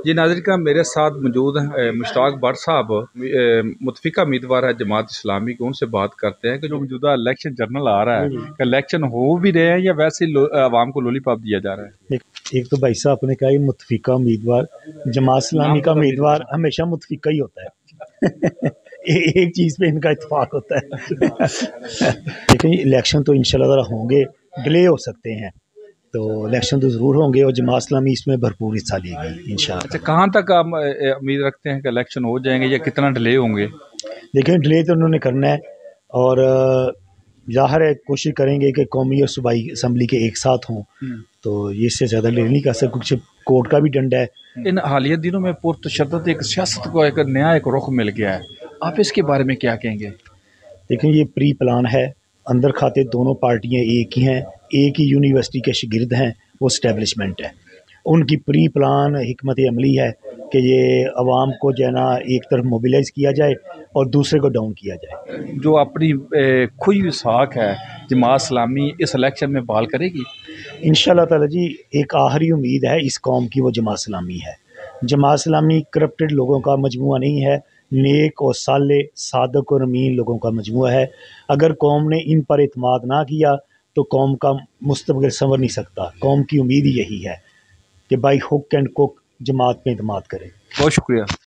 جی ناظرین کا میرے ساتھ موجود ہیں مشتاق بٹ صاحب، متفقہ امیدوار ہے جماعت اسلامی کو، ان سے بات کرتے ہیں کہ جو موجودہ الیکشن جنرل آ رہا ہے کہ الیکشن ہو بھی رہے ہیں یا ویسے عوام کو لولی پاپ دیا جا رہا ہے؟ ایک تو بھائی صاحب نے کہا یہ متفقہ امیدوار، جماعت اسلامی کا امیدوار ہمیشہ متفقہ ہی ہوتا ہے ایک چیز پہ ان کا اتفاق ہوتا ہے لیکن الیکشن تو انشاءاللہ تعالی ہوں گے، ڈیلے ہو سکتے ہیں، تو الیکشن تو ضرور ہوں گے اور جماعت اسلامی اس میں بھرپور حصہ لے گی انشاءاللہ۔ اچھا، کہاں تک آپ امید رکھتے ہیں کہ الیکشن ہو جائیں گے یا کتنا ڈیلے ہوں گے؟ دیکھیں ڈیلے تو انہوں نے کرنا ہے، اور ظاہر ہے کوشش کریں گے کہ قومی اور صوبائی اسمبلی کے ایک ساتھ ہوں، تو یہ اس سے زیادہ ڈیلے نہیں کر سکتے کچھ کورٹ کا بھی ڈنڈا ہے۔ ان حالیہ دنوں میں پرتشدد ایک سیاست کو ایک نیا رخ مل گیا ہے، آپ اس کے بارے میں کیا کہیں گے؟ دیکھیں یہ پری پلان ہے، اندر کھاتے دونوں پارٹیاں ایک ہی ہیں، ایک ہی یونیورسٹی کے شاگرد ہیں، وہ اسٹیبلشمنٹ ہے، ان کی پری پلان حکمت عملی ہے کہ یہ عوام کو جو ہے نا ایک طرف موبیلائز کیا جائے اور دوسرے کو ڈاؤن کیا جائے۔ جو اپنی کھوئی ہوئی ساکھ ہے جماعت اسلامی اس الیکشن میں بحال کرے گی انشاءاللہ تعالی جی، ایک آخری امید ہے اس قوم کی، وہ جماعت اسلامی ہے۔ جماعت اسلامی کرپٹڈ لوگوں کا مجموعہ نہیں ہے، نیک اور صالح صادق اور امین لوگوں کا مجموعہ ہے۔ اگر قوم نے ان پر اعتماد نہ کیا تو قوم کا مستقبل سنور نہیں سکتا۔ قوم کی امید ہی یہی ہے کہ بائی ہک اینڈ کوک جماعت پہ اعتماد کرے۔ بہت شکریہ۔